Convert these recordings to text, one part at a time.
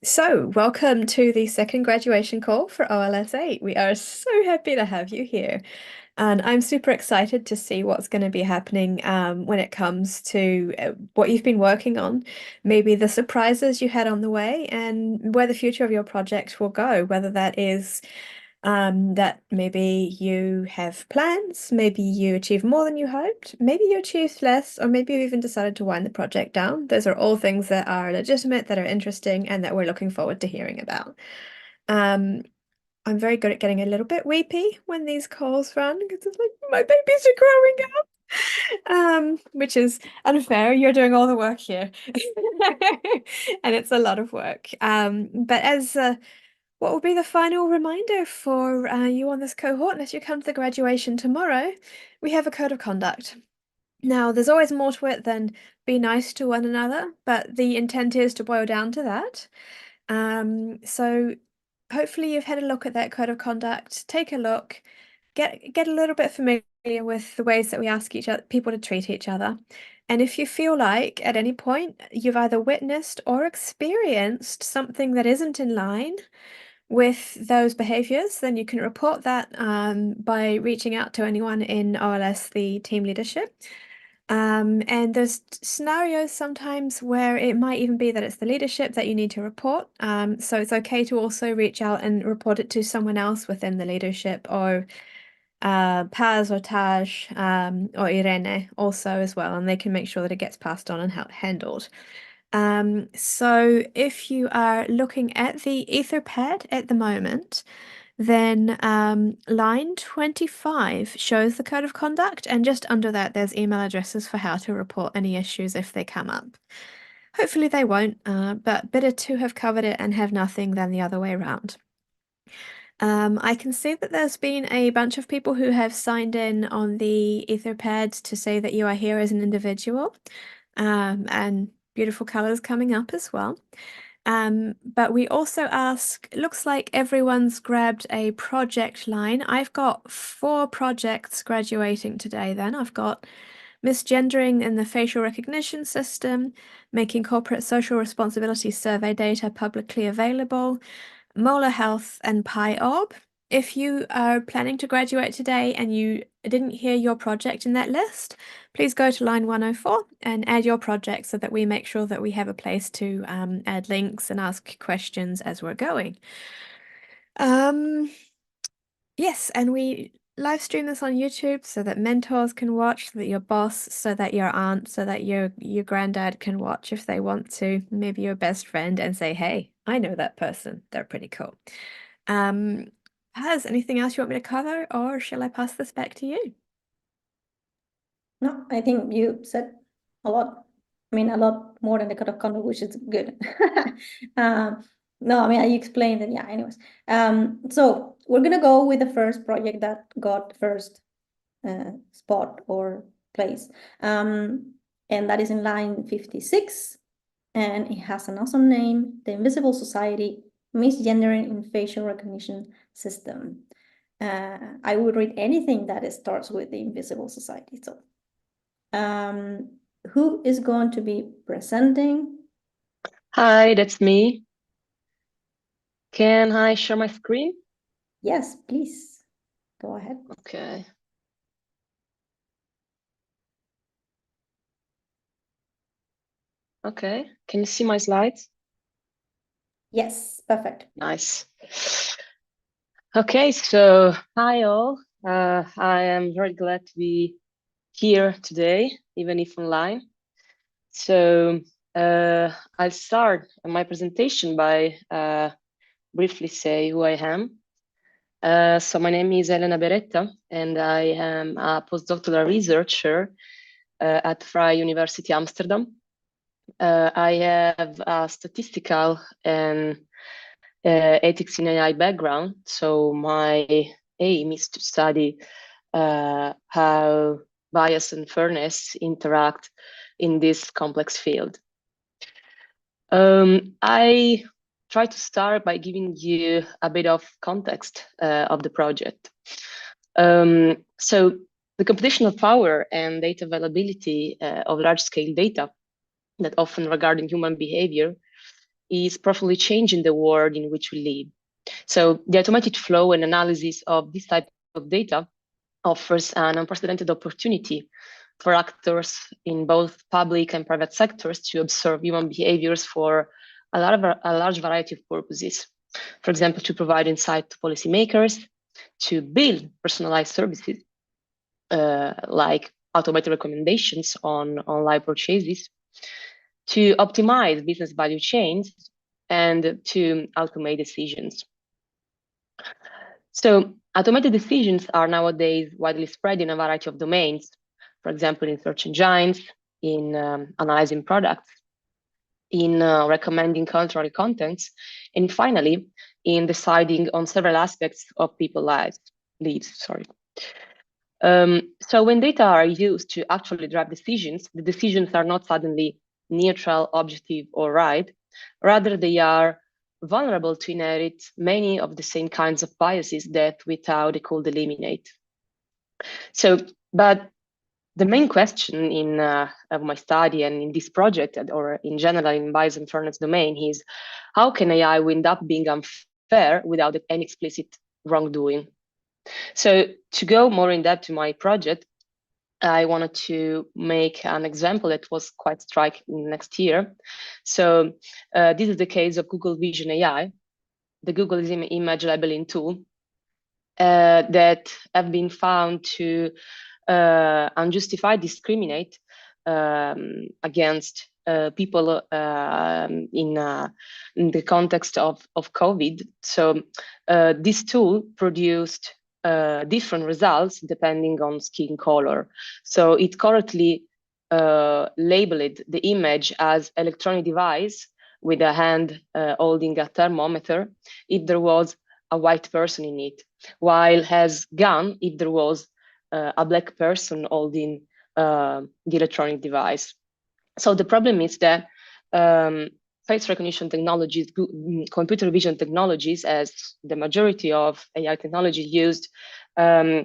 So, welcome to the second graduation call for OLS-8. We are so happy to have you here. And I'm super excited to see what's going to be happening when it comes to what you've been working on, maybe the surprises you had on the way, and where the future of your project will go, whether that is that maybe you have plans, maybe you achieve more than you hoped, maybe you achieved less, or maybe you even decided to wind the project down. Those are all things that are legitimate, that are interesting, and that we're looking forward to hearing about. Um, I'm very good at getting a little bit weepy when these calls run because it's like my babies are growing up. Which is unfair. You're doing all the work here. And it's a lot of work. But as what will be the final reminder for you on this cohort as you come to the graduation tomorrow, we have a code of conduct. Now, there's always more to it than be nice to one another, but the intent is to boil down to that. So hopefully you've had a look at that code of conduct, take a look, get a little bit familiar with the ways that we ask each other, people to treat each other. And if you feel like at any point you've either witnessed or experienced something that isn't in line with those behaviors, then you can report that by reaching out to anyone in OLS, the team leadership. And there's scenarios sometimes where it might even be that it's the leadership that you need to report. So it's okay to also reach out and report it to someone else within the leadership, or Paz or Taj or Irene also as well, and they can make sure that it gets passed on and handled. So if you are looking at the Etherpad at the moment, then line 25 shows the code of conduct, and just under that, there's email addresses for how to report any issues if they come up. Hopefully they won't, but better to have covered it and have nothing than the other way around. I can see that there's been a bunch of people who have signed in on the Etherpad to say that you are here as an individual, and beautiful colors coming up as well. But we also ask, looks like everyone's grabbed a project line. I've got 4 projects graduating today then. I've got misgendering in the facial recognition system, making corporate social responsibility survey data publicly available, molar health, and PyOrb. If you are planning to graduate today and you didn't hear your project in that list, please go to line 104 and add your project so that we make sure that we have a place to add links and ask questions as we're going. Yes, and we live stream this on YouTube so that mentors can watch, so that your boss, so that your aunt, so that your granddad can watch if they want to, maybe your best friend, and say, hey, I know that person. They're pretty cool. Has anything else you want me to cover, or shall I pass this back to you? No, I think you said a lot. I mean, a lot more than the code of conduct, which is good. No, I mean, you explained it. Yeah, anyways. So we're gonna go with the first project that got first spot or place. And that is in line 56. And it has an awesome name, the Invisible Society Misgendering in Facial Recognition System. I would read anything that starts with the Invisible Society. So who is going to be presenting? Hi, that's me. Can I share my screen? Yes, please. Go ahead. Okay. Okay, can you see my slides? Yes, perfect. Nice. Okay, so hi all. I am very glad to be here today, even if online. So I'll start my presentation by briefly say who I am. So my name is Elena Beretta, and I am a postdoctoral researcher at Vrije University Amsterdam. I have a statistical and ethics in AI background, so my aim is to study how bias and fairness interact in this complex field. I try to start by giving you a bit of context of the project. So the computational power and data availability of large-scale data that often regarding human behavior is profoundly changing the world in which we live. So the automated flow and analysis of this type of data offers an unprecedented opportunity for actors in both public and private sectors to observe human behaviors for a large variety of purposes. For example, to provide insight to policymakers, to build personalized services like automated recommendations on online purchases, to optimize business value chains, and to automate decisions. So automated decisions are nowadays widely spread in a variety of domains, for example, in search engines, in analyzing products, in recommending cultural contents, and finally, in deciding on several aspects of people's lives. So when data are used to actually drive decisions, the decisions are not suddenly neutral, objective, or right. Rather, they are vulnerable to inherit many of the same kinds of biases that without they could eliminate. So, but the main question in of my study and in this project, or in general in bias and fairness domain, is how can AI wind up being unfair without any explicit wrongdoing? So to go more in depth to my project, I wanted to make an example that was quite striking next year. So this is the case of Google Vision AI, the Google image labeling tool that have been found to unjustified discriminate against people in the context of COVID. So this tool produced different results depending on skin color. So it correctly labeled the image as electronic device with a hand holding a thermometer if there was a white person in it, while has gun if there was a black person holding the electronic device. So the problem is that face recognition technologies, computer vision technologies, as the majority of AI technology used a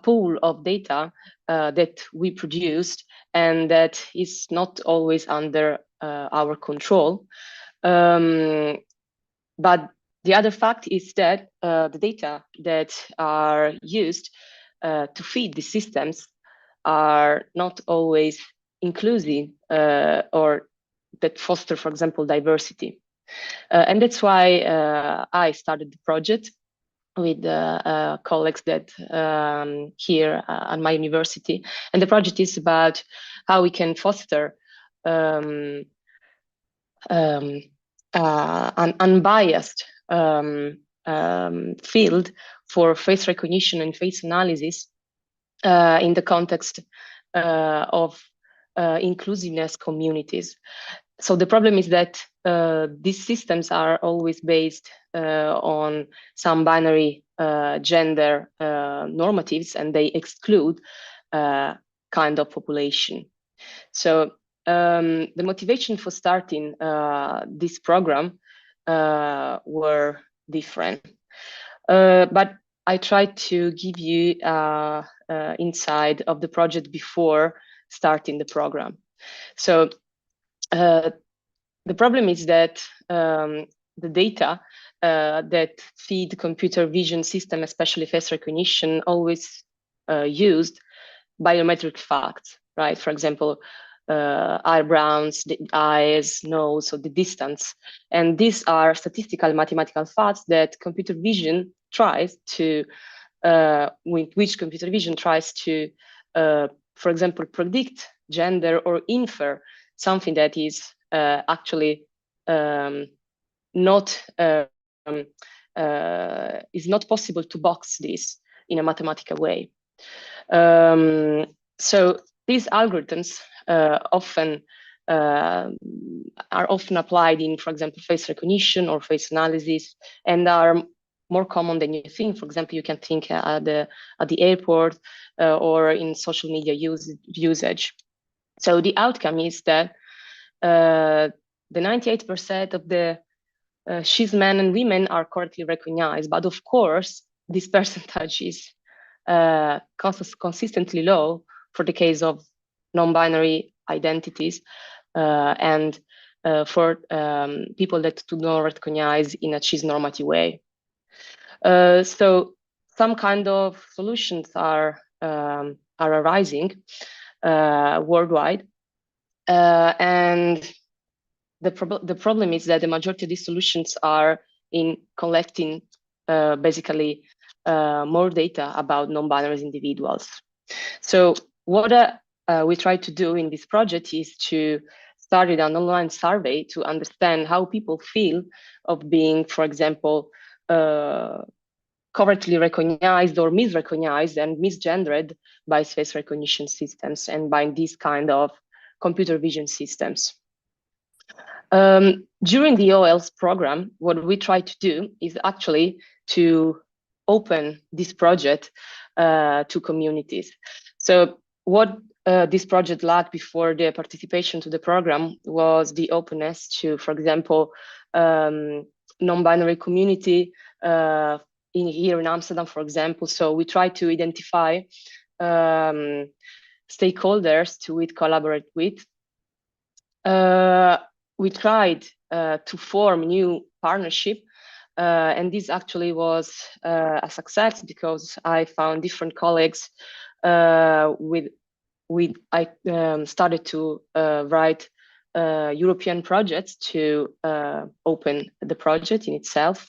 pool of data that we produced and that is not always under our control. But the other fact is that the data that are used to feed the systems are not always inclusive or that foster, for example, diversity. And that's why I started the project with colleagues that here at my university. And the project is about how we can foster an unbiased field for face recognition and face analysis in the context of inclusiveness communities. So the problem is that these systems are always based on some binary gender normatives, and they exclude kind of population. So the motivation for starting this program were different. But I tried to give you insight of the project before starting the program. So the problem is that the data that feed computer vision system, especially face recognition, always used biometric facts, right? For example, eyebrows, the eyes, nose, so the distance. And these are statistical mathematical facts that computer vision tries to, with which computer vision tries to, for example, predict gender or infer something that is actually not is not possible to box this in a mathematical way. So these algorithms are often applied in, for example, face recognition or face analysis, and are more common than you think. For example, you can think at the airport or in social media usage. So the outcome is that the 98% of the cis men and women are correctly recognized, but of course, this percentage is consistently low for the case of non-binary identities, and for people that do not recognize in a cis-normative way. So some kind of solutions are arising worldwide, and the problem is that the majority of these solutions are in collecting basically more data about non-binary individuals. So what we try to do in this project is to start an online survey to understand how people feel of being, for example, covertly recognized or misrecognized and misgendered by face recognition systems and by these kind of computer vision systems. During the OLS program, what we try to do is actually to open this project to communities. So what this project lacked before the participation to the program was the openness to, for example, non-binary community here in Amsterdam, for example. So we try to identify stakeholders to collaborate with. We tried to form new partnership, and this actually was a success because I found different colleagues I started to write European projects to open the project in itself.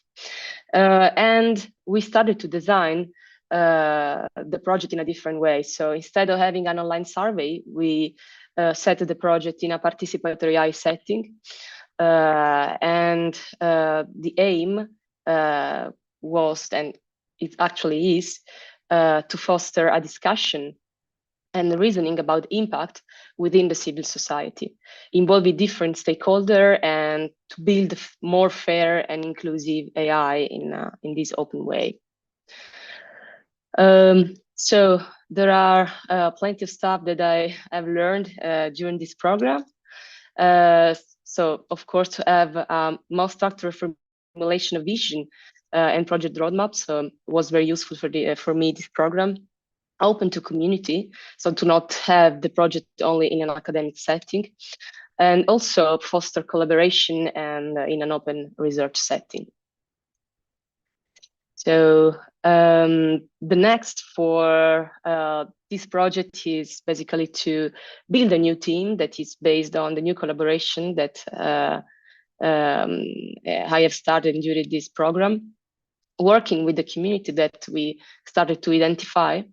And we started to design the project in a different way. So instead of having an online survey, we set the project in a participatory AI setting. And the aim was, and it actually is, to foster a discussion and reasoning about impact within the civil society, involving different stakeholders and to build more fair and inclusive AI in this open way. So there are plenty of stuff that I have learned during this program. So of course, to have more structured formulation of vision and project roadmaps was very useful for me, this program. Open to community, so to not have the project only in an academic setting, and also foster collaboration and in an open research setting. So the next for this project is basically to build a new team that is based on the new collaboration that I have started during this program, working with the community that we started to identify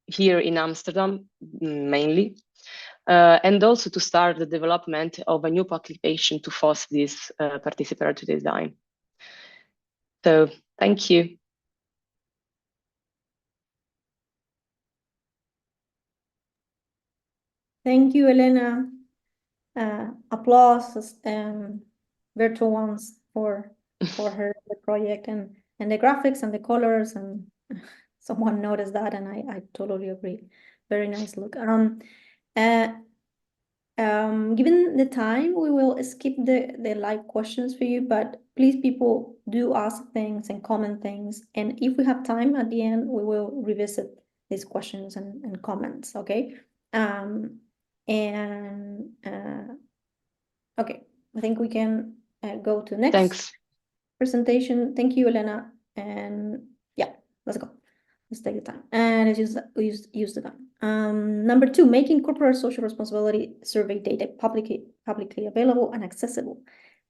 here in Amsterdam, mainly, and also to start the development of a new application to foster this participatory design. So, thank you. Thank you, Elena. Applause, virtual ones for her the project and the graphics and the colors, and someone noticed that, and I totally agree. Very nice look. Given the time, we will skip the live questions for you, but please, people, do ask things and comment things, and if we have time at the end, we will revisit these questions and comments. Okay. Okay, I think we can go to next. Thanks. Presentation. Thank you, Elena. And yeah, let's go. Let's take the time and use the time. Number 2, making corporate social responsibility survey data publicly available and accessible.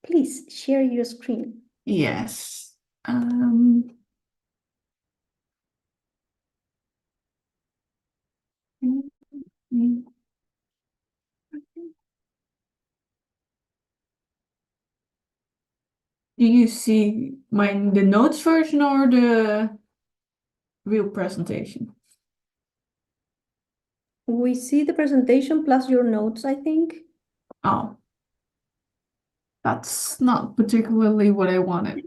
Please share your screen. Yes. Do you see the notes version or the real presentation? We see the presentation plus your notes, I think. Oh, that's not particularly what I wanted.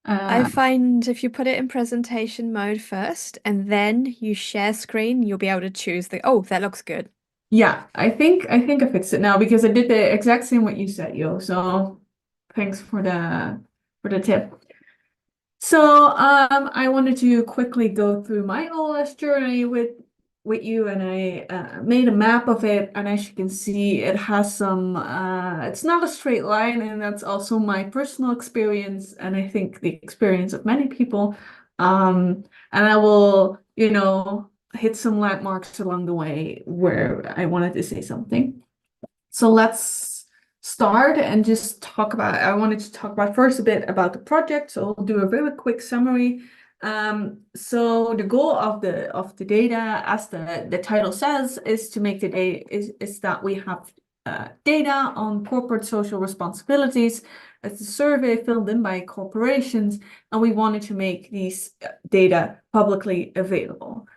I find if you put it in presentation mode first and then you share screen, you'll be able to choose oh, that looks good. Yeah, I think I fixed it now because I did the exact same what you said, Yo. So thanks for the tip. So I wanted to quickly go through my OLS journey with with you, and I made a map of it, and as you can see, it has some, it's not a straight line, and that's also my personal experience, and I think the experience of many people. And I will, hit some landmarks along the way where I wanted to say something. So let's start and just talk about, I wanted to talk about first a bit about the project. So I'll do a very quick summary. So the goal of the data, as the title says, is to make the data is that we have data on corporate social responsibilities. It's a survey filled in by corporations, and we wanted to make these data publicly available.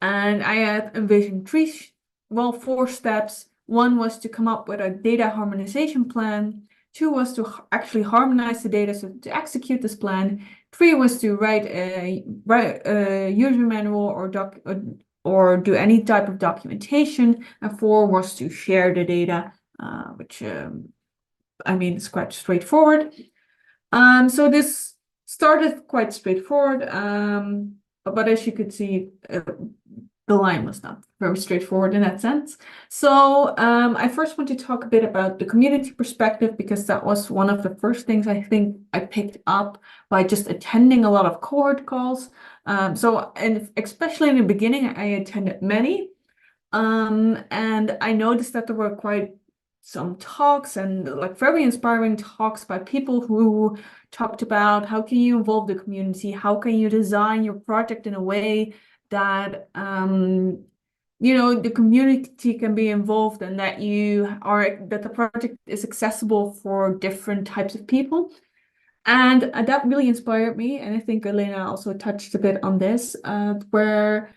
And I had envisioned four steps. One was to come up with a data harmonization plan. Two was to actually harmonize the data so to execute this plan. Three was to write a user manual or do any type of documentation. And four was to share the data, which I mean, it's quite straightforward. So this started quite straightforward, but as you could see, the line was not very straightforward in that sense. So I first want to talk a bit about the community perspective, because that was one of the first things I think I picked up by just attending a lot of cohort calls. And especially in the beginning, I attended many. And I noticed that there were quite some talks and like very inspiring talks by people who talked about how can you involve the community, how can you design your project in a way that the community can be involved, and that the project is accessible for different types of people. And that really inspired me, and I think Elena also touched a bit on this, where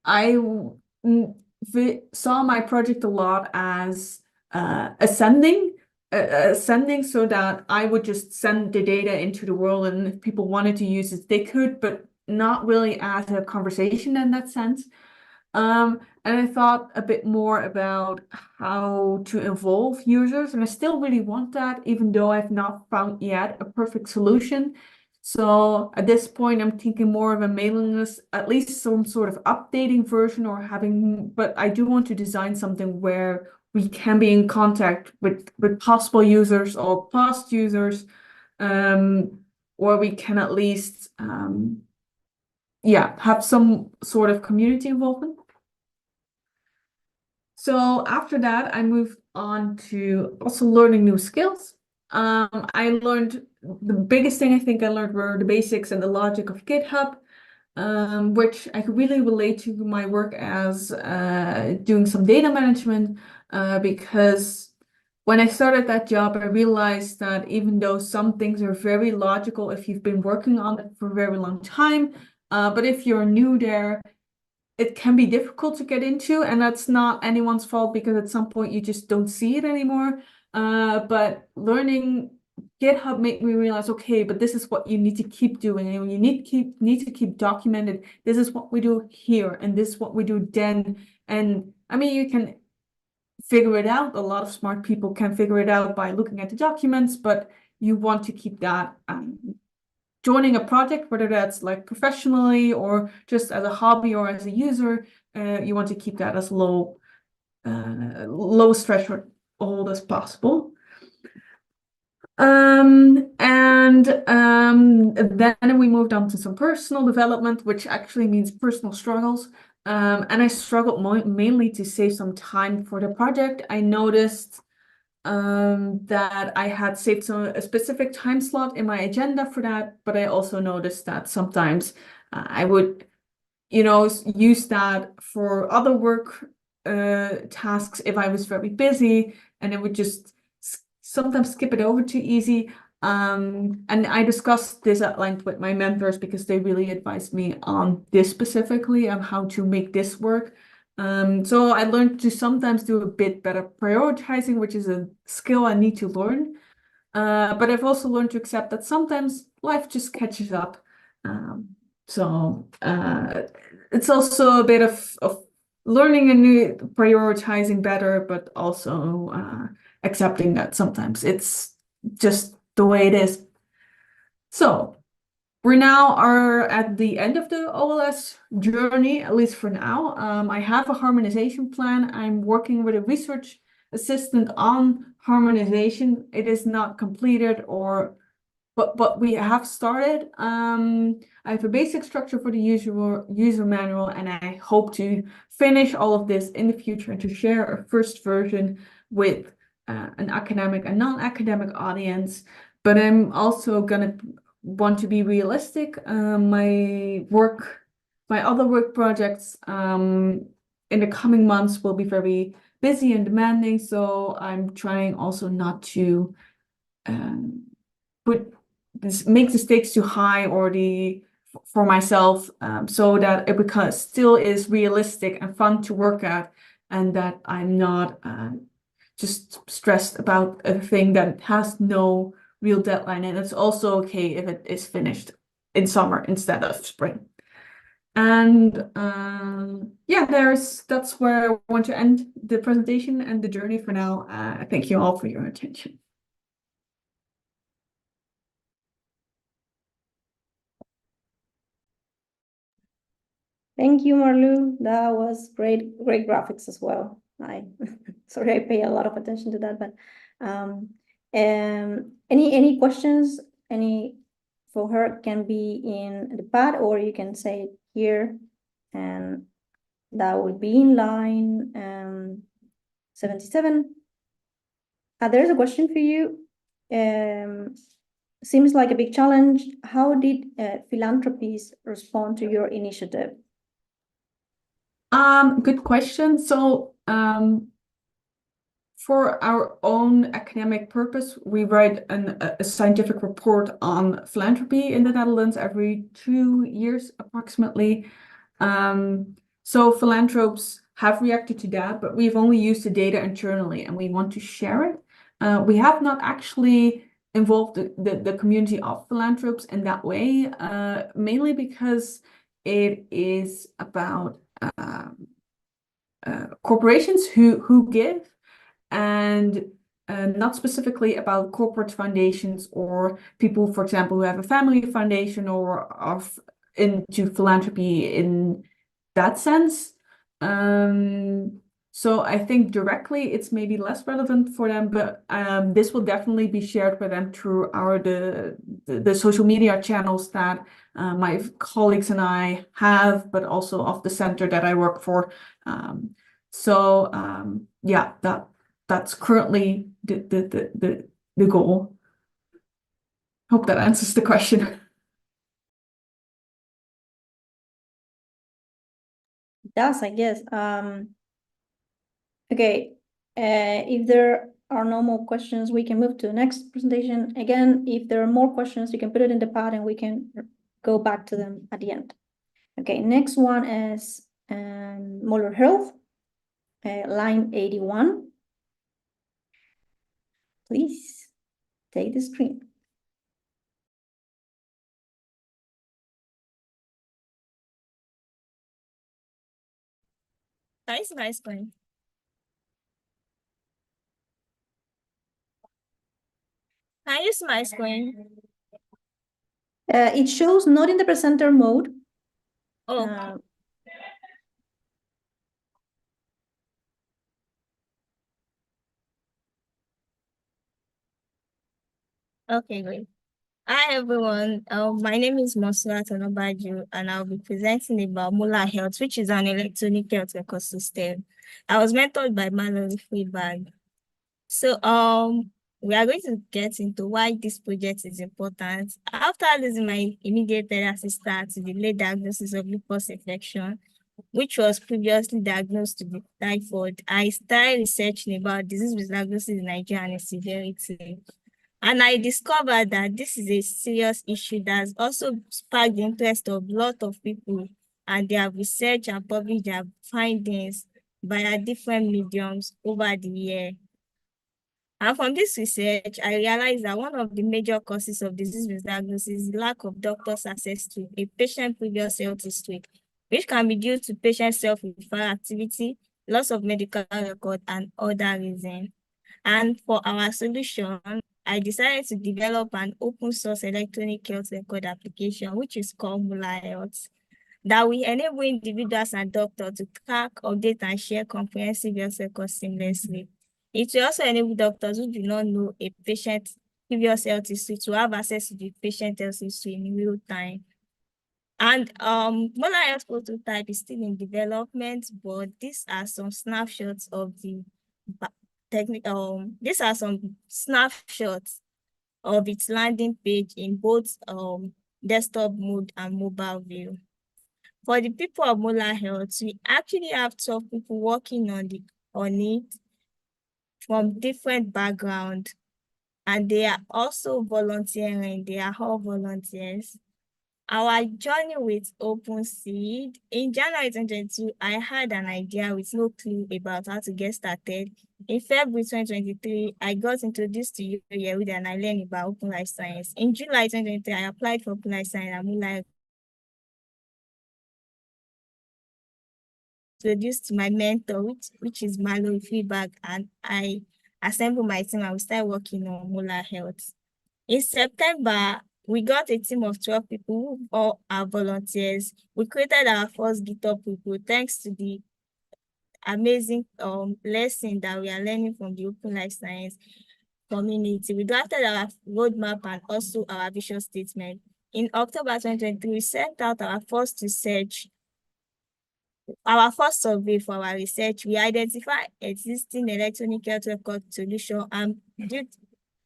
I saw my project a lot as ascending, so that I would just send the data into the world, and if people wanted to use it, they could, but not really as a conversation in that sense. And I thought a bit more about how to involve users, and I still really want that, even though I've not found yet a perfect solution. So at this point, I'm thinking more of a mailing list, at least some sort of updating version but I do want to design something where we can be in contact with possible users or past users, or we can at least, have some sort of community involvement. So after that, I moved on to also learning new skills. I learned the biggest thing I think I learned were the basics and the logic of GitHub, which I could really relate to my work as doing some data management, because when I started that job, I realized that even though some things are very logical if you've been working on it for a very long time, but if you're new there, it can be difficult to get into, and that's not anyone's fault, because at some point you just don't see it anymore. But learning GitHub made me realize, okay, but this is what you need to keep doing, and you need to keep documented. This is what we do here, and this is what we do then. And I mean, you can figure it out. A lot of smart people can figure it out by looking at the documents, but you want to keep that. Joining a project, whether that's like professionally or just as a hobby or as a user, you want to keep that as low threshold as possible. Then we moved on to some personal development, which actually means personal struggles. And I struggled mainly to save some time for the project. I noticed that I had saved a specific time slot in my agenda for that, but I also noticed that sometimes I would, use that for other work tasks if I was very busy, and I would just sometimes skip it over too easy. And I discussed this at length with my mentors, because they really advised me on this specifically, on how to make this work. So I learned to sometimes do a bit better prioritizing, which is a skill I need to learn. But I've also learned to accept that sometimes life just catches up. It's also a bit of learning a new prioritizing better, but also accepting that sometimes it's just the way it is. So we now are at the end of the OLS journey, at least for now. I have a harmonization plan. I'm working with a research assistant on harmonization. It is not completed but we have started. I have a basic structure for the user manual, and I hope to finish all of this in the future and to share a first version with an academic and non-academic audience. But I'm also gonna want to be realistic. My other work projects in the coming months will be very busy and demanding, so I'm trying also not to make the stakes too high or for myself, so that it still is realistic and fun to work at, and that I'm not just stressed about a thing that has no real deadline. And it's also okay if it is finished in summer instead of spring. And yeah, that's where I want to end the presentation and the journey for now. Thank you all for your attention. Thank you, Marlu. That was great graphics as well. Sorry, I pay a lot of attention to that, but any questions? Any for her can be in the pad, or you can say it here, and that will be in line 77. There's a question for you. Seems like a big challenge. How did philanthropies respond to your initiative? Good question. So, for our own academic purpose, we write a scientific report on philanthropy in the Netherlands every 2 years, approximately. So philanthropes have reacted to that, but we've only used the data internally, and we want to share it. We have not actually involved the community of philanthropes in that way, mainly because it is about corporations who give, and not specifically about corporate foundations or people, for example, who have a family foundation or are into philanthropy in that sense. So I think directly it's maybe less relevant for them, but this will definitely be shared with them through the social media channels that my colleagues and I have, but also of the center that I work for. Yeah, that's currently the goal. Hope that answers the question. It does, I guess. Okay, if there are no more questions, we can move to the next presentation. Again, if there are more questions, you can put it in the pad and we can go back to them at the end. Okay, next one is molar health, line 81. Please take the screen. Nice screen. Can you see my screen? It shows not in the presenter mode. Oh, okay, great. Hi, everyone. My name is Monsurat Onobaju, and I'll be presenting about Molar Health, which is an electronic health ecosystem. I was mentored by Mallory Freeberg. So, we are going to get into why this project is important. After losing my immediate therapy sister to the late diagnosis of lupus infection, which was previously diagnosed to be typhoid, I started researching about disease misdiagnosis in Nigeria and its severity. And I discovered that this is a serious issue that has also sparked the interest of a lot of people, and they have researched and published their findings via different mediums over the year. And from this research, I realized that one of the major causes of disease misdiagnosis is lack of doctor's access to a patient's previous health history, which can be due to patient self-referral activity, loss of medical record, and other reasons. And for our solution, I decided to develop an open source electronic health record application, which is called Mula Health, that will enable individuals and doctors to track, update, and share comprehensive health records seamlessly. It will also enable doctors who do not know a patient's previous health history to have access to the patient health history in real time. And Molar Health prototype is still in development, but these are some snapshots of the these are some snapshots of its landing page in both desktop mode and mobile view. For the people of Molar Health, we actually have 12 people working on it from different backgrounds, and they are also volunteering. They are all volunteers. Our journey with OpenSeed. In January 2022, I had an idea with no clue about how to get started. In February 2023, I got introduced to Yehud and I learned about Open Life Science. In July 2023, I applied for Open Life Science and Moonlight introduced to my mentor, which is Malo Feedback, and I assembled my team and we started working on Molar Health. In September, we got a team of 12 people who all are volunteers. We created our first GitHub repo thanks to the amazing lesson that we are learning from the Open Life Science community. We drafted our roadmap and also our vision statement. In October 2023, we sent out our first survey for our research. We identified existing electronic health record solution and did.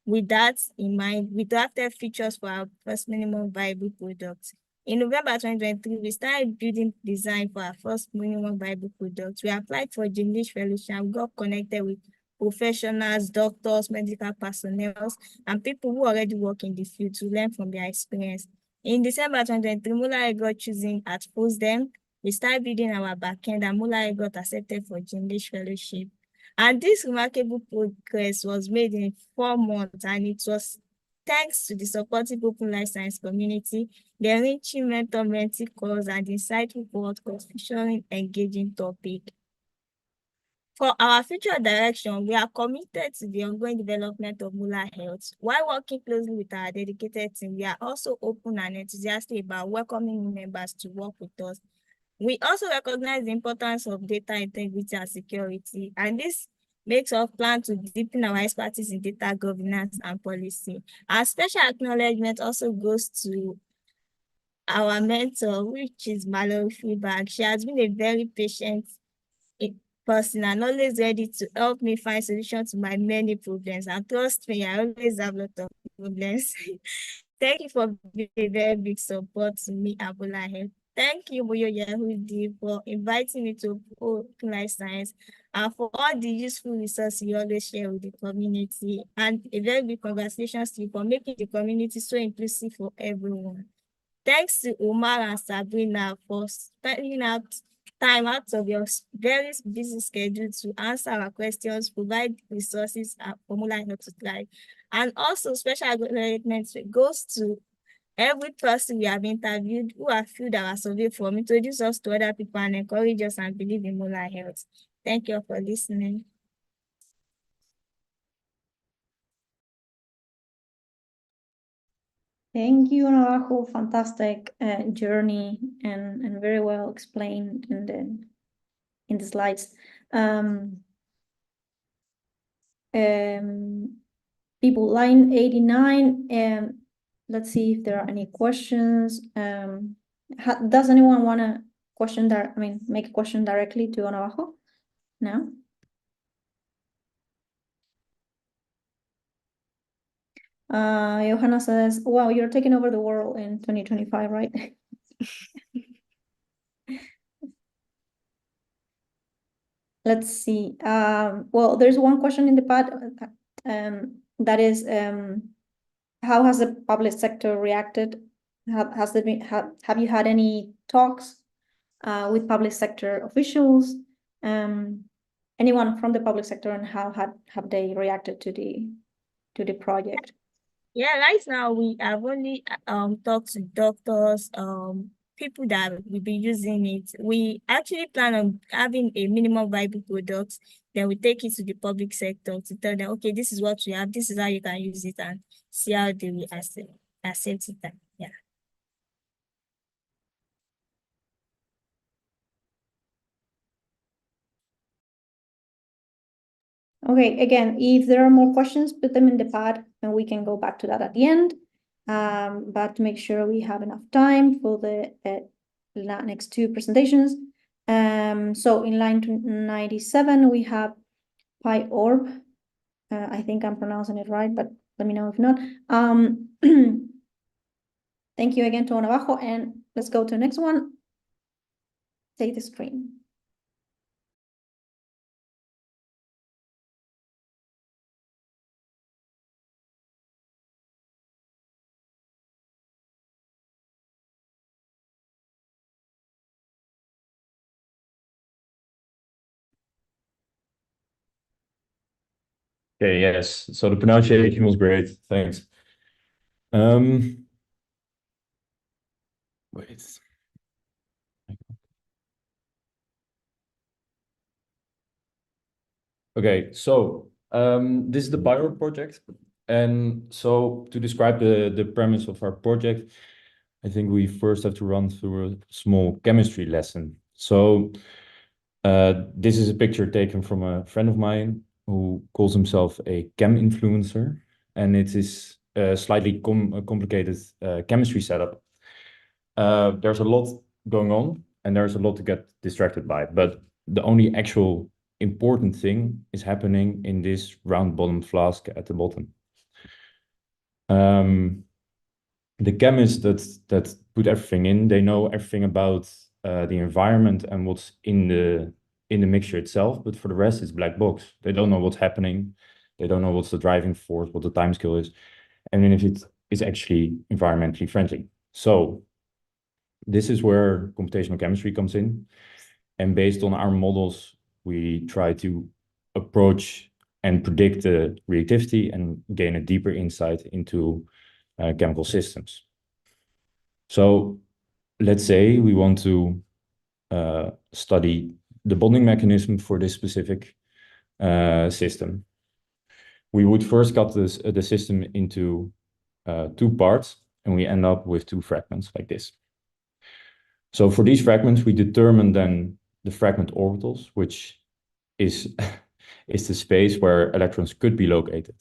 With that in mind, we drafted features for our first minimum viable product. In November 2023, we started building design for our first minimum viable product. We applied for English fellowship and got connected with professionals, doctors, medical personnel, and people who already work in the field to learn from their experience. In December 2023, Mula got chosen at FOSDEM. We started building our backend and Mula got accepted for English fellowship. And this remarkable progress was made in 4 months, and it was thanks to the supportive Open Life Science community, the enriching mentor-mentee calls, and the insightful podcast featuring engaging topic. For our future direction, we are committed to the ongoing development of Mula Health. While working closely with our dedicated team, we are also open and enthusiastic about welcoming new members to work with us. We also recognize the importance of data integrity and security, and this makes us plan to deepen our expertise in data governance and policy. Our special acknowledgement also goes to our mentor, which is Mallory Feedback. She has been a very patient person and always ready to help me find solutions to my many problems. And trust me, I always have a lot of problems. Thank you for being a very big support to me, Abola Health. Thank you, Boyo Yehudi, for inviting me to Open Life Science and for all the useful resources you always share with the community. And a very big congratulations to you for making the community so inclusive for everyone. Thanks to Umar and Sabrina for spending time out of your very busy schedule to answer our questions, provide resources and formula help to thrive. And also special acknowledgement goes to every person we have interviewed who have filled our survey form, introduce us to other people and encourage us and believe in molar health. Thank you for listening. Thank you, Navajo. Fantastic journey and very well explained in the slides. People, line 89. Let's see if there are any questions. Does anyone want to make a question directly to Navajo? No? Johanna says, wow, you're taking over the world in 2025, right? Let's see. Well, there's one question in the pad that is, how has the public sector reacted? Have you had any talks with public sector officials? Anyone from the public sector, and how have they reacted to the project? Yeah, right now we have only talked to doctors, people that will be using it. We actually plan on having a minimum viable product Then we take it to the public sector to tell them, okay, this is what we have, this is how you can use it, and see how they will accept it. Yeah. Okay, again, if there are more questions, put them in the pad and we can go back to that at the end. But to make sure we have enough time for the next two presentations. So in line 97, we have PyOrb. I think I'm pronouncing it right, but let me know if not. Thank you again to Onabajo, and let's go to the next one. Take the screen. Okay, yes. So the pronunciation was great. Thanks. Wait. Okay, so this is the Pyro project. And so to describe the premise of our project, I think we first have to run through a small chemistry lesson. So this is a picture taken from a friend of mine who calls himself a chem influencer. And it is a slightly complicated chemistry setup. There's a lot going on and there's a lot to get distracted by. But the only actual important thing is happening in this round bottom flask at the bottom. The chemists that put everything in, they know everything about the environment and what's in the mixture itself, but for the rest, it's black box. They don't know what's happening. They don't know what's the driving force, what the time scale is, and then if it is actually environmentally friendly. So this is where computational chemistry comes in. And based on our models, we try to approach and predict the reactivity and gain a deeper insight into chemical systems. So let's say we want to study the bonding mechanism for this specific system. We would first cut the system into two parts, and we end up with two fragments like this. So for these fragments, we determine then the fragment orbitals, which is the space where electrons could be located.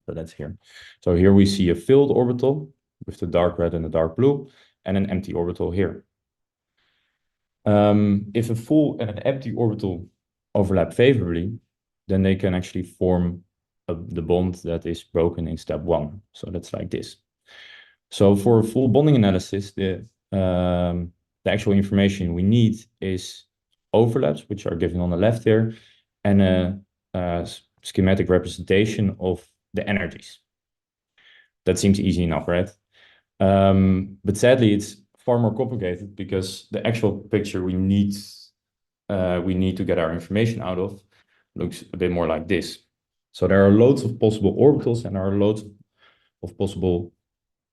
So that's here. So here we see a filled orbital with the dark red and the dark blue, and an empty orbital here. If a full and an empty orbital overlap favorably, then they can actually form the bond that is broken in step one. So that's like this. So for a full bonding analysis, the actual information we need is overlaps, which are given on the left here, and a schematic representation of the energies. That seems easy enough, right? But sadly, it's far more complicated because the actual picture we need to get our information out of looks a bit more like this. So there are loads of possible orbitals and there are loads of possible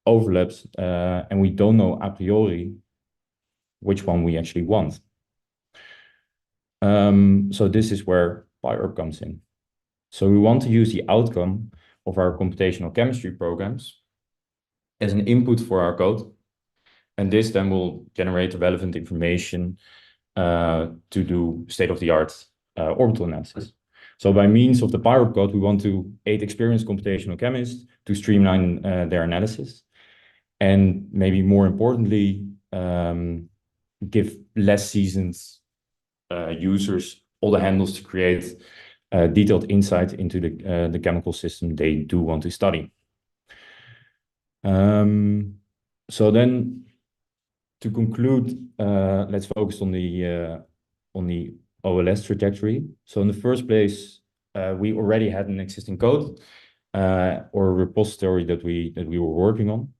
overlaps, and we don't know a priori which one we actually want. So this is where PyOrb comes in. So we want to use the outcome of our computational chemistry programs as an input for our code. And this then will generate the relevant information to do state-of-the-art orbital analysis. So by means of the PyOrb code, we want to aid experienced computational chemists to streamline their analysis. And maybe more importantly, give less seasoned users all the handles to create detailed insight into the chemical system they do want to study. So then, to conclude, let's focus on the OLS trajectory. So in the first place, we already had an existing code or a repository that we were working on.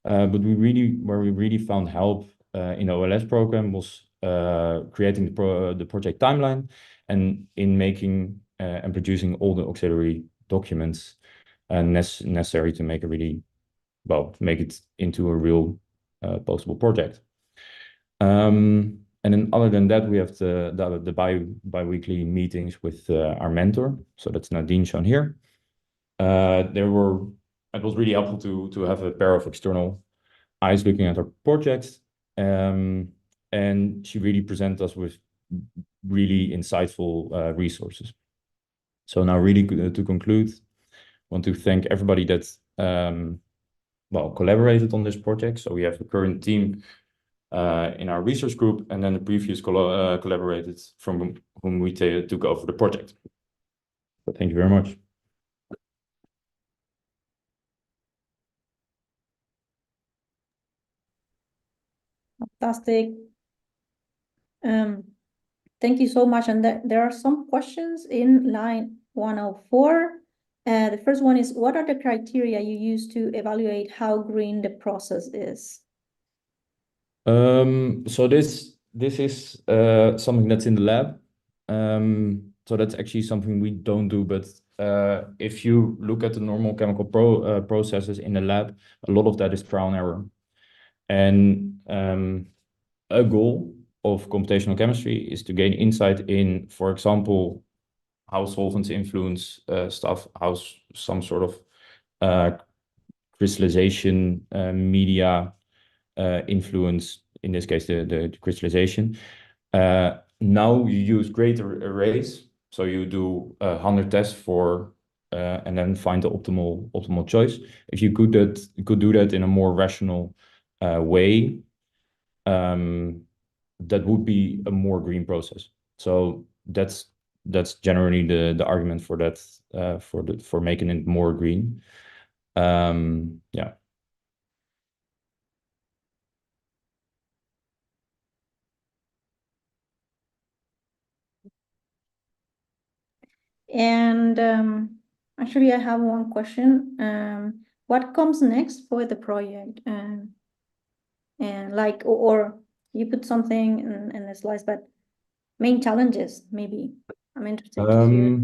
But where we really found help in the OLS program was creating the project timeline and in making and producing all the auxiliary documents necessary to make make it into a real postable project. And then other than that, we have the bi-weekly meetings with our mentor. So that's Nadine shown here. It was really helpful to have a pair of external eyes looking at our projects. And she really presented us with really insightful resources. So now really to conclude, I want to thank everybody that collaborated on this project. So we have the current team in our research group, and then the previous collaborated from whom we took over the project. So thank you very much. Fantastic. Thank you so much. And there are some questions in line 104. The first one is, what are the criteria you use to evaluate how green the process is? So this is something that's in the lab. So that's actually something we don't do, but if you look at the normal chemical processes in the lab, a lot of that is trial and error. And a goal of computational chemistry is to gain insight in, for example, how solvents influence stuff, how some sort of crystallization media influence, in this case, the crystallization. Now you use greater arrays, so you do 100 tests for and then find the optimal choice. If you could do that in a more rational way, that would be a more green process. So that's generally the argument for that, for making it more green. Yeah. And actually, I have one question. What comes next for the project? And like, or you put something in the slides, but main challenges, maybe. I'm interested to hear.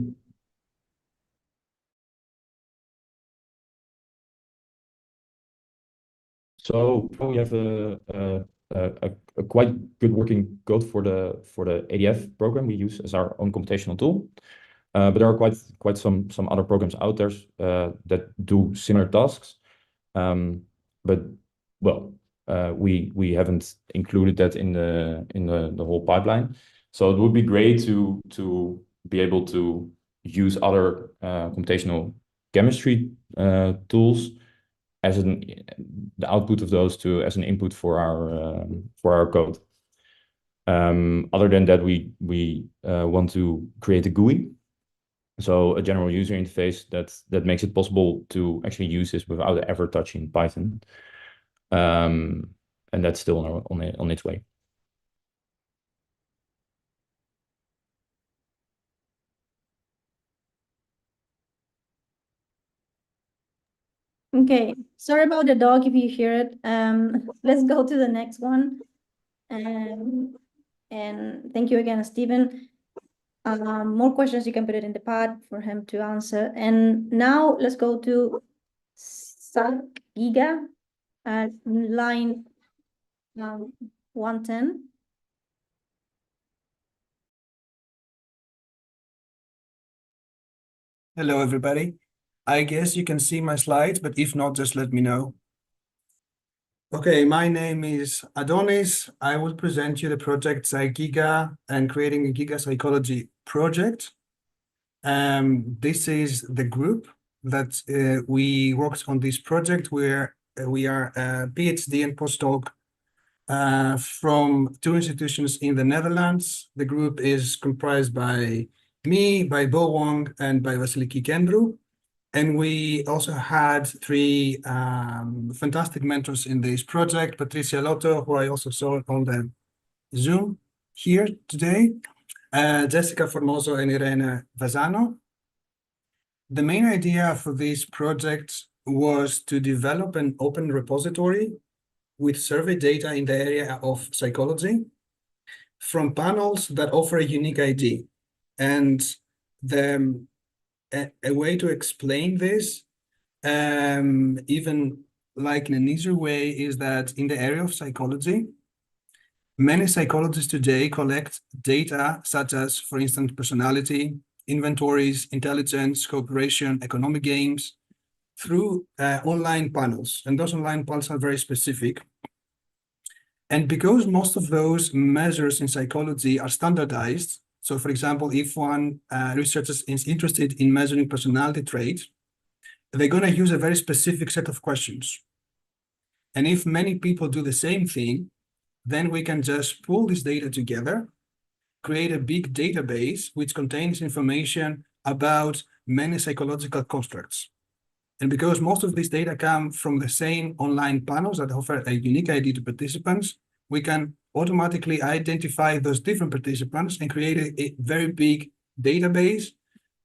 So we have a quite good working code for the ADF program we use as our own computational tool. But there are quite some other programs out there that do similar tasks. But well, we haven't included that in the whole pipeline. So it would be great to be able to use other computational chemistry tools as the output of those two as an input for our code. Other than that, we want to create a GUI, so a general user interface that makes it possible to actually use this without ever touching Python. And that's still on its way. Okay, sorry about the dog if you hear it. Let's go to the next one. And thank you again, Stephen. More questions, you can put it in the pad for him to answer. And now let's go to Giga at line 110. Hello, everybody. I guess you can see my slides, but if not, just let me know. Okay, my name is Adonis. I will present you the project Giga and creating a Giga Psychology project. This is the group that we worked on this project, where we are a PhD and postdoc from 2 institutions in the Netherlands. The group is comprised by me, by Bo Wong, and by Vasiliki Kendru. And we also had 3 fantastic mentors in this project: Patricia Lotto, who I also saw on the Zoom here today, Jessica Formoso, and Irene Vazano. The main idea for this project was to develop an open repository with survey data in the area of psychology from panels that offer a unique ID. And a way to explain this, even like in an easier way, is that in the area of psychology, Many psychologists today collect data such as, for instance, personality, inventories, intelligence, cooperation, economic games, through online panels. And those online panels are very specific. And because most of those measures in psychology are standardized, so for example, if one researcher is interested in measuring personality traits, they're going to use a very specific set of questions. And if many people do the same thing, then we can just pull this data together, create a big database which contains information about many psychological constructs. And because most of this data come from the same online panels that offer a unique ID to participants, we can automatically identify those different participants and create a very big database.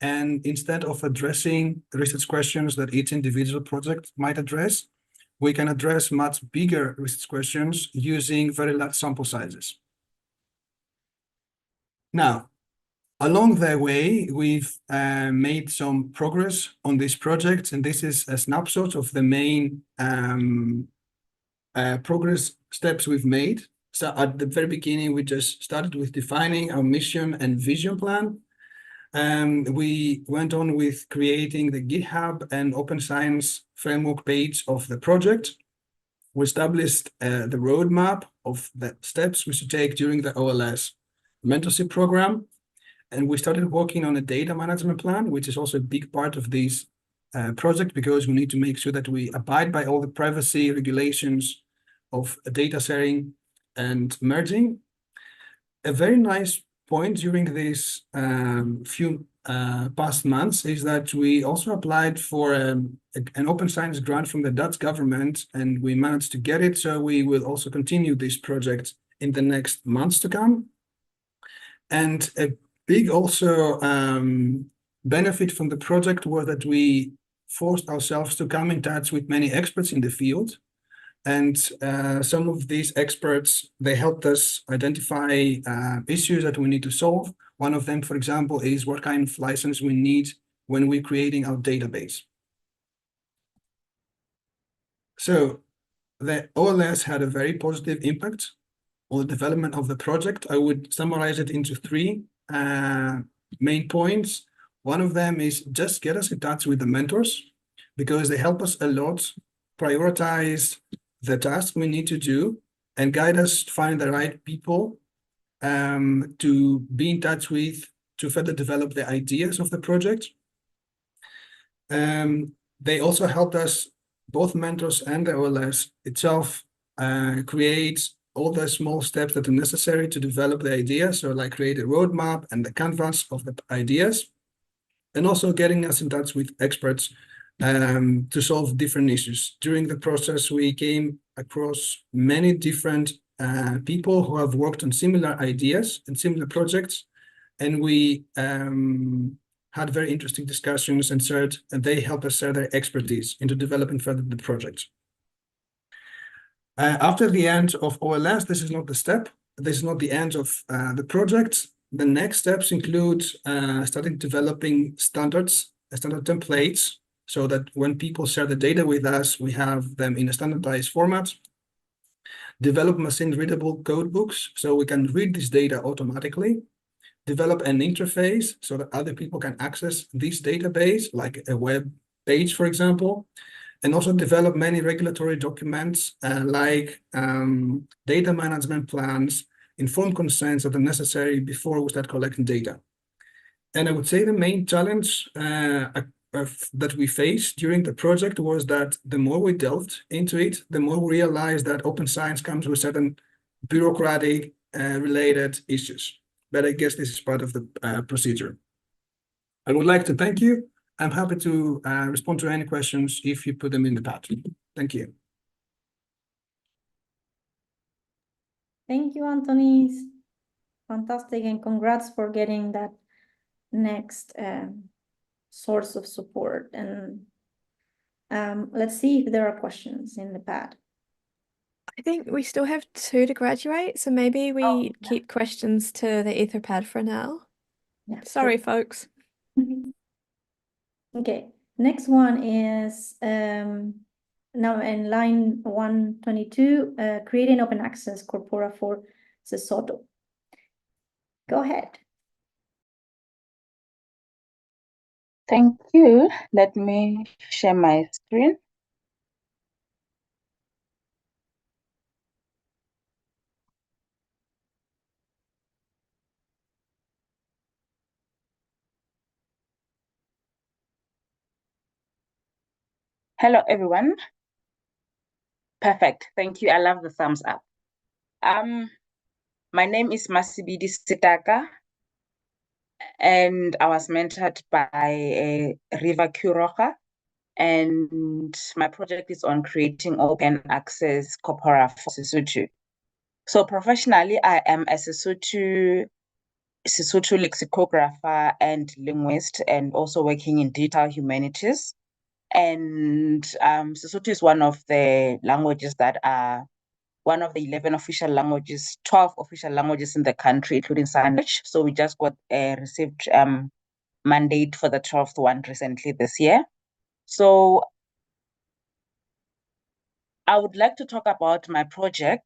And instead of addressing research questions that each individual project might address, we can address much bigger research questions using very large sample sizes. Now, along the way, we've made some progress on this project, and this is a snapshot of the main progress steps we've made. So at the very beginning, we just started with defining our mission and vision plan. We went on with creating the GitHub and Open Science framework page of the project. We established the roadmap of the steps we should take during the OLS mentorship program. And we started working on a data management plan, which is also a big part of this project, because we need to make sure that we abide by all the privacy regulations of data sharing and merging. A very nice point during these few past months is that we also applied for an open science grant from the Dutch government, and we managed to get it. So we will also continue this project in the next months to come. And a big also benefit from the project was that we forced ourselves to come in touch with many experts in the field. And some of these experts, they helped us identify issues that we need to solve. One of them, for example, is what kind of license we need when we're creating our database. So the OLS had a very positive impact on the development of the project. I would summarize it into three main points. One of them is just get us in touch with the mentors, because they help us a lot prioritize the task we need to do and guide us to find the right people to be in touch with to further develop the ideas of the project. They also helped us, both mentors and the OLS itself, create all the small steps that are necessary to develop the idea. So like create a roadmap and the canvas of the ideas, and also getting us in touch with experts to solve different issues. During the process, we came across many different people who have worked on similar ideas and similar projects, and we had very interesting discussions and they helped us share their expertise into developing further the project. After the end of OLS, this is not the step. This is not the end of the project. The next steps include starting developing standard templates, so that when people share the data with us, we have them in a standardized format. Develop machine-readable code books, so we can read this data automatically. Develop an interface so that other people can access this database, like a web page, for example. And also develop many regulatory documents like data management plans, informed consents that are necessary before we start collecting data. And I would say the main challenge that we faced during the project was that the more we delved into it, the more we realized that open science comes with certain bureaucratic related issues. But I guess this is part of the procedure. I would like to thank you. I'm happy to respond to any questions if you put them in the chat. Thank you. Thank you, Antonis. Fantastic, and congrats for getting that next source of support. And let's see if there are questions in the pad. I think we still have 2 to graduate, so maybe we keep questions to the Etherpad for now. Yeah, Sorry, folks. Okay, next one is now in line 122, creating open access corpora for Sesotho. Go ahead. Thank you. Let me share my screen. Hello, everyone. Perfect. Thank you. I love the thumbs up. My name is Masibidi Sitaka, and I was mentored by Riva Kuroka, and my project is on creating open access corpora for Sesotho. So professionally, I am a Sesotho lexicographer and linguist, and also working in digital humanities. And Sesotho is one of the languages that are one of the 11 official languages, 12 official languages in the country, including sign language. So we just got received mandate for the 12th one recently this year. So I would like to talk about my project,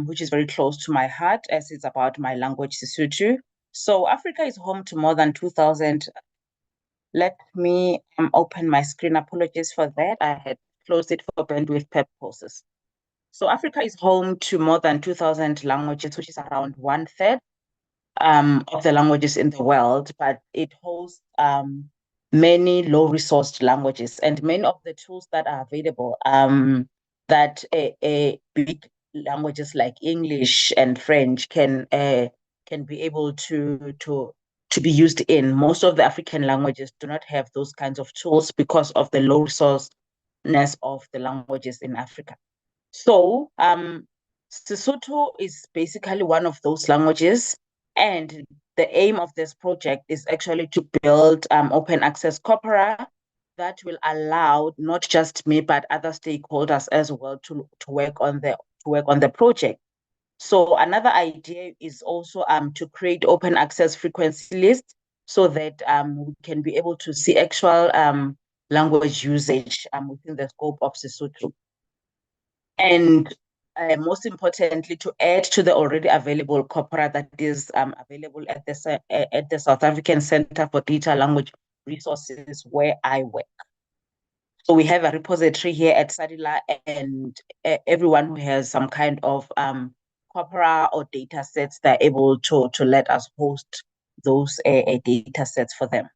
which is very close to my heart as it's about my language, Sesotho. So Africa is home to more than 2,000. Let me open my screen. Apologies for that. I had closed it for bandwidth purposes. So Africa is home to more than 2,000 languages, which is around 1/3 of the languages in the world, but it hosts many low-resourced languages, and many of the tools that are available that big languages like English and French can be able to be used in. Most of the African languages do not have those kinds of tools because of the low resourceness of the languages in Africa. So Sesotho is basically one of those languages, and the aim of this project is actually to build open access corpora that will allow not just me but other stakeholders as well to work on the project. So another idea is also to create open access frequency lists so that we can be able to see actual language usage within the scope of Sesotho. And most importantly, to add to the already available corpora that is available at the South African Center for Digital Language Resources, where I work. So we have a repository here at SADILA, and everyone who has some kind of corpora or data sets, they're able to let us host those data sets for them.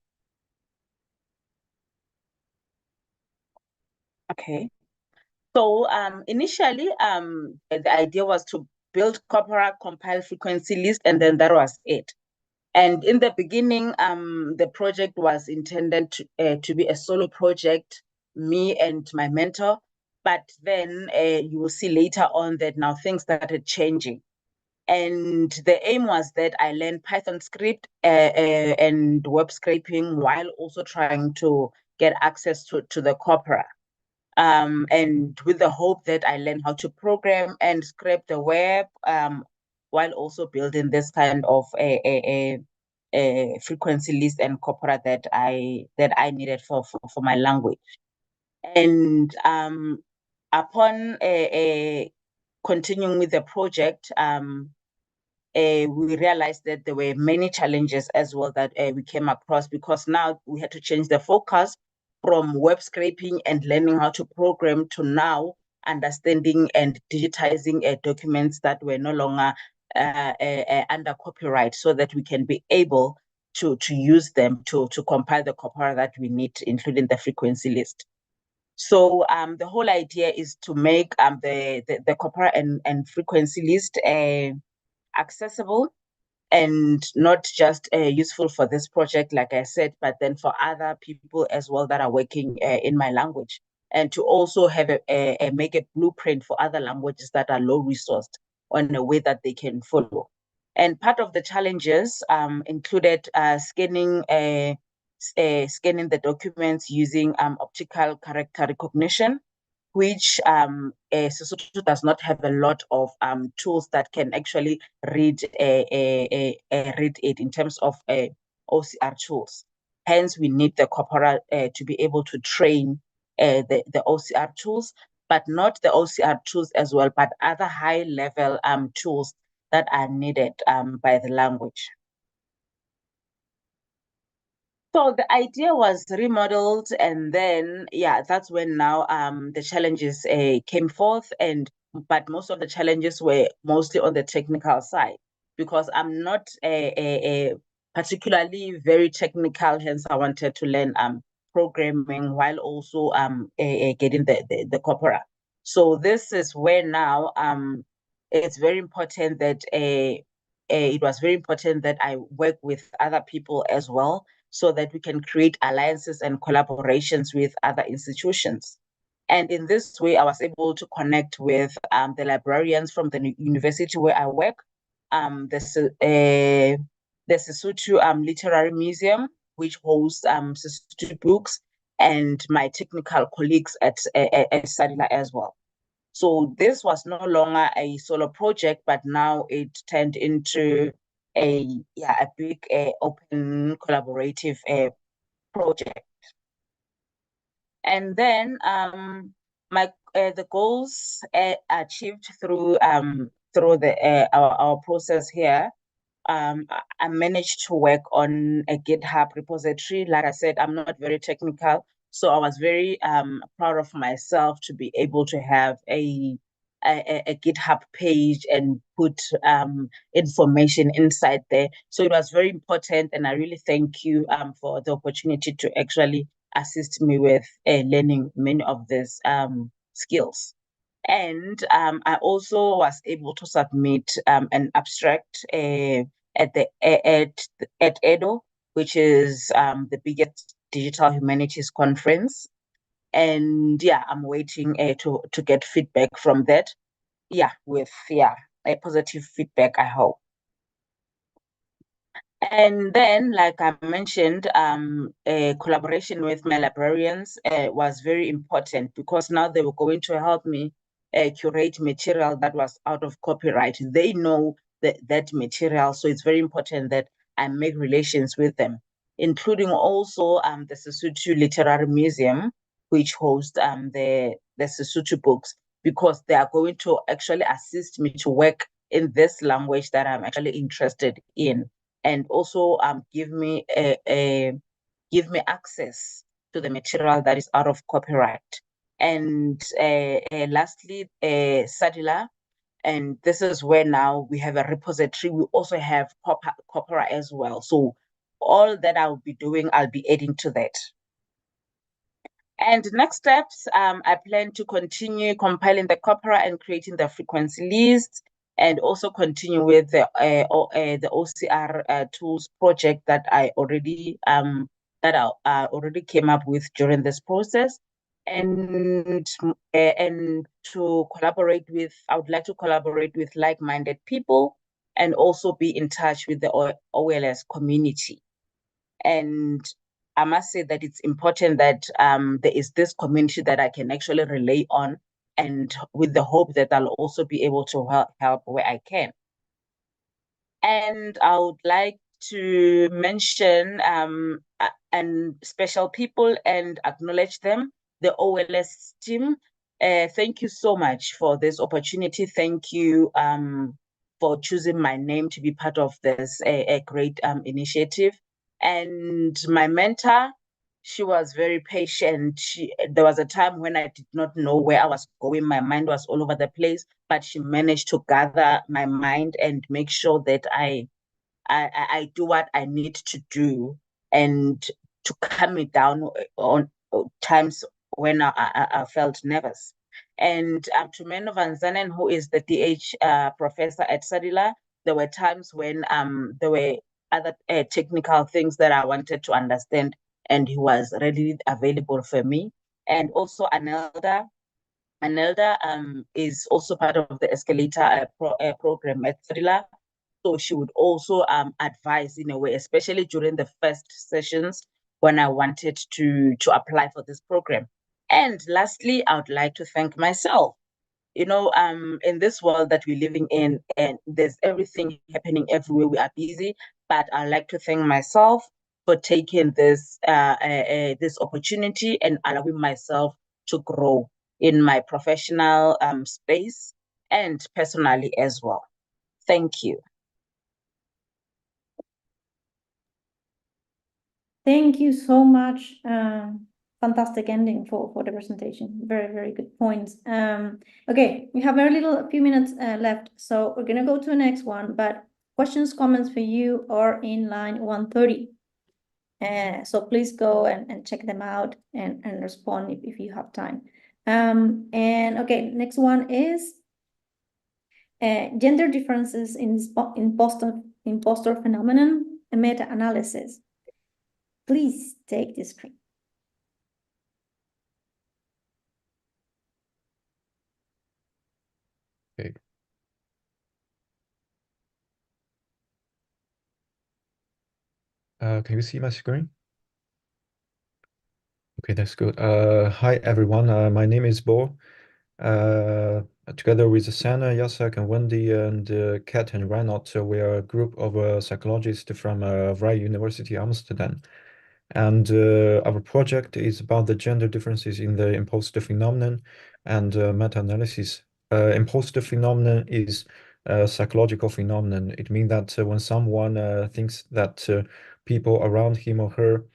Okay. So initially, the idea was to build corpora, compile frequency list, and then that was it. And in the beginning, the project was intended to be a solo project, me and my mentor. But then you will see later on that now things started changing. And the aim was that I learned Python script and web scraping while also trying to get access to the corpora. And with the hope that I learn how to program and scrape the web, while also building this kind of a frequency list and corpora that I needed for my language. And upon continuing with the project, we realized that there were many challenges as well that we came across, because now we had to change the focus from web scraping and learning how to program to now understanding and digitizing documents that were no longer under copyright, so that we can be able to use them to compile the corpora that we need, including the frequency list. So the whole idea is to make the corpora and frequency list accessible, and not just useful for this project, like I said, but then for other people as well that are working in my language, and to also have make a blueprint for other languages that are low resourced on a way that they can follow. And part of the challenges included scanning the documents using optical character recognition, which Sesotho does not have a lot of tools that can actually read it in terms of OCR tools. Hence, we need the corpora to be able to train the OCR tools, but not the OCR tools as well, but other high-level tools that are needed by the language. So the idea was remodeled, and then that's when now the challenges came forth, but most of the challenges were mostly on the technical side, because I'm not a particularly very technical, hence I wanted to learn programming while also getting the corpora. So this is where now it's very important that it was very important that I work with other people as well, so that we can create alliances and collaborations with other institutions. And in this way, I was able to connect with the librarians from the university where I work, the Sesotho Literary Museum, which hosts Sesotho books, and my technical colleagues at SADILA as well. So this was no longer a solo project, but now it turned into a big open collaborative project. And then the goals achieved through our process here. I managed to work on a GitHub repository. Like I said, I'm not very technical, so I was very proud of myself to be able to have a GitHub page and put information inside there. So it was very important, and I really thank you for the opportunity to actually assist me with learning many of these skills. And I also was able to submit an abstract at EDO, which is the biggest digital humanities conference. And I'm waiting to get feedback from that. With a positive feedback, I hope. And then, like I mentioned, a collaboration with my librarians was very important, because now they were going to help me curate material that was out of copyright. They know that material, so it's very important that I make relations with them, including also the Sesotho Literary Museum, which hosts the Sesotho books, because they are going to actually assist me to work in this language that I'm actually interested in, and also give me access to the material that is out of copyright. And lastly, SADILA, and this is where now we have a repository. We also have corpora as well. So all that I'll be doing, I'll be adding to that. And next steps, I plan to continue compiling the corpora and creating the frequency list, and also continue with the OCR tools project that I already came up with during this process. And to collaborate with, I would like to collaborate with like-minded people, and also be in touch with the OLS community. And I must say that it's important that there is this community that I can actually rely on, and with the hope that I'll also be able to help where I can. And I would like to mention and special people and acknowledge them, the OLS team. Thank you so much for this opportunity. Thank you for choosing my name to be part of this a great initiative. And my mentor, she was very patient. There was a time when I did not know where I was going. My mind was all over the place, but she managed to gather my mind and make sure that I do what I need to do, and to calm me down on times when I felt nervous. And to Menno van Zanen, who is the DH professor at SADILA, there were times when there were other technical things that I wanted to understand, and he was readily available for me. And also Anelda is also part of the Escalator program at SADILA. So she would also advise in a way, especially during the first sessions when I wanted to apply for this program. And lastly, I would like to thank myself. In this world that we're living in, and there's everything happening everywhere, we are busy, but I'd like to thank myself for taking this this opportunity and allowing myself to grow in my professional space and personally as well. Thank you. Thank you so much. Fantastic ending for the presentation. Very, very good points. Okay, we have a few minutes left, so we're gonna go to the next one, but questions, comments for you are in line 130. So please go and check them out and respond if you have time. And okay, next one is gender differences in imposter phenomenon and meta-analysis. Please take the screen. Okay. Can you see my screen? Okay, that's good. Hi everyone. My name is Bo. Together with Sana, Yasak, and Wendy, and Kat and Reynolds, we are a group of psychologists from Vrije University, Amsterdam. And our project is about the gender differences in the imposter phenomenon and meta-analysis. Imposter phenomenon is a psychological phenomenon. It means that when someone thinks that people around him or her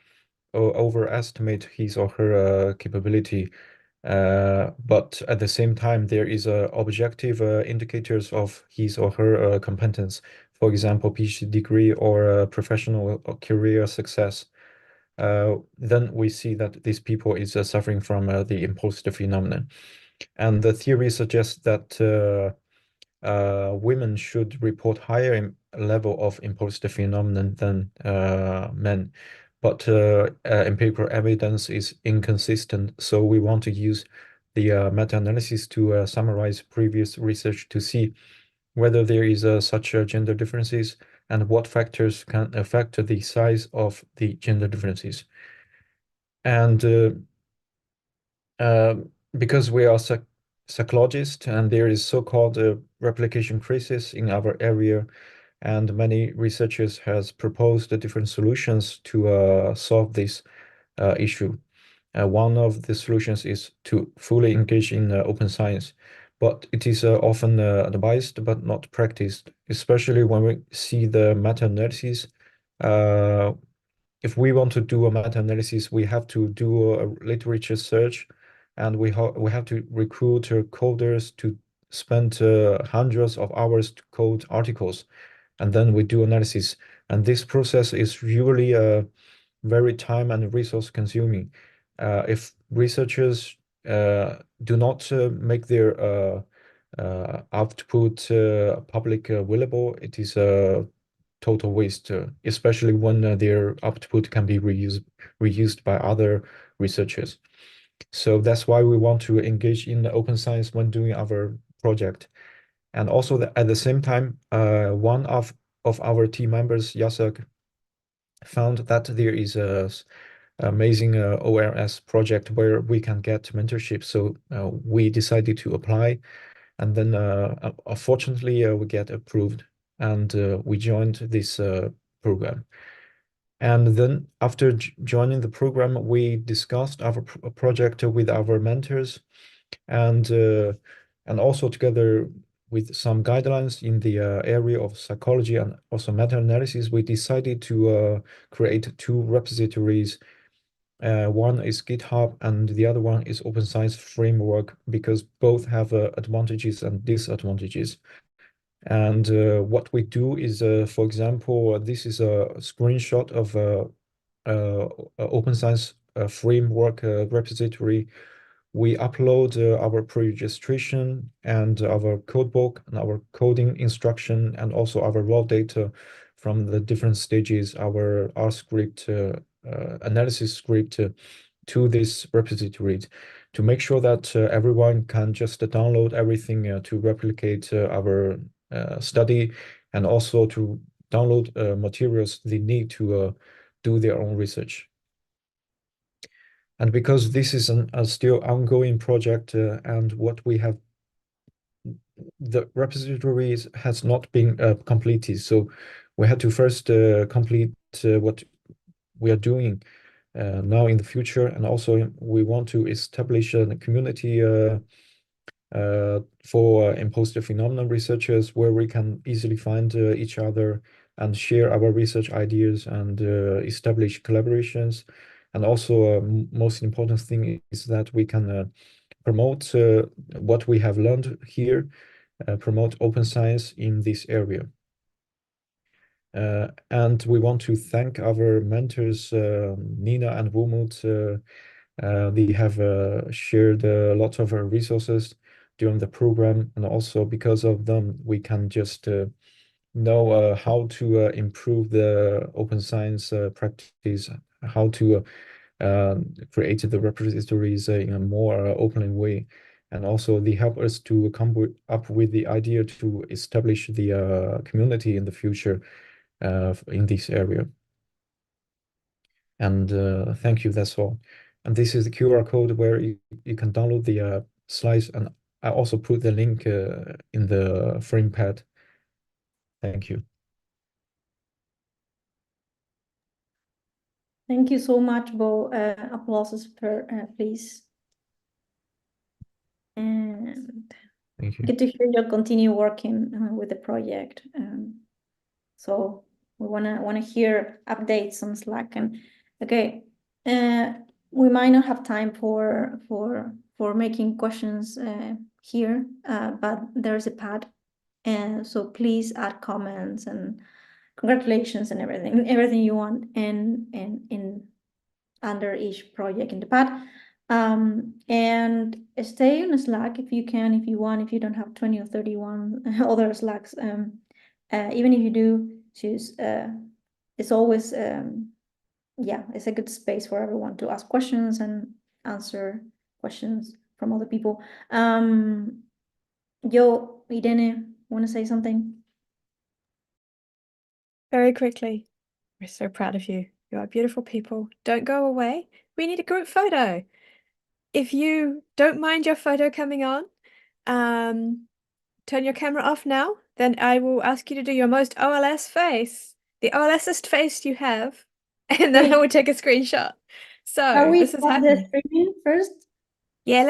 overestimate his or her capability, but at the same time, there is objective indicators of his or her competence, for example, PhD degree or professional or career success. Then we see that these people is suffering from the imposter phenomenon. And the theory suggests that women should report higher level of imposter phenomenon than men. But empirical evidence is inconsistent, so we want to use the meta-analysis to summarize previous research to see whether there is such gender differences and what factors can affect the size of the gender differences. And because we are psychologists and there is so-called replication crisis in our area, and many researchers has proposed different solutions to solve this issue. One of the solutions is to fully engage in open science, but it is often advised but not practiced, especially when we see the meta-analysis. If we want to do a meta-analysis, we have to do a literature search, and we have to recruit coders to spend hundreds of hours to code articles, and then we do analysis. And this process is usually very time and resource consuming. If researchers do not make their output public available, it is a total waste, especially when their output can be reused by other researchers. So that's why we want to engage in the open science when doing our project. And also at the same time, one of our team members, Yasak, found that there is a amazing OLS project where we can get mentorship. So we decided to apply, and then unfortunately we get approved, and we joined this program. And then after joining the program, we discussed our project with our mentors, and also together with some guidelines in the area of psychology and also meta-analysis, we decided to create two repositories. One is GitHub and the other one is Open Science Framework, because both have advantages and disadvantages. And what we do is, for example, this is a screenshot of Open Science Framework repository. We upload our pre-registration and our codebook and our coding instruction and also our raw data from the different stages, our R script, analysis script to this repository to make sure that everyone can just download everything to replicate our study, and also to download materials they need to do their own research. And because this is a still ongoing project, and what we have, the repository has not been completed, so we had to first complete what we are doing now in the future, and also we want to establish a community for imposter phenomenon researchers, where we can easily find each other and share our research ideas and establish collaborations. And also, most important thing is that we can promote what we have learned here, promote open science in this area. And we want to thank our mentors, Nina and Wumut. They have shared a lot of resources during the program, and also because of them, we can just know how to improve the open science practice, how to create the repositories in a more open way. And also they help us to come up with the idea to establish the community in the future in this area. And thank you, that's all. And this is the QR code where you can download the slides, and I also put the link in the frame pad. Thank you. Thank you so much, Bo. Applauses please. And Thank you. good to hear you'll continue working with the project. So we wanna hear updates on Slack. And okay, we might not have time for making questions here, but there's a pad, and so please add comments and congratulations and everything you want in under each project in the pad. And stay on Slack if you can, if you want, if you don't have 20 or 31 other Slacks. Even if you do choose, it's always, yeah, it's a good space for everyone to ask questions and answer questions from other people. Irene, want to say something? Very quickly. We're so proud of you. You are beautiful people. Don't go away. We need a group photo. If you don't mind your photo coming on, turn your camera off now. Then I will ask you to do your most OLS face, the OLSest face you have, and then I will take a screenshot. So Are we this is stop the happening. streaming first? Yeah,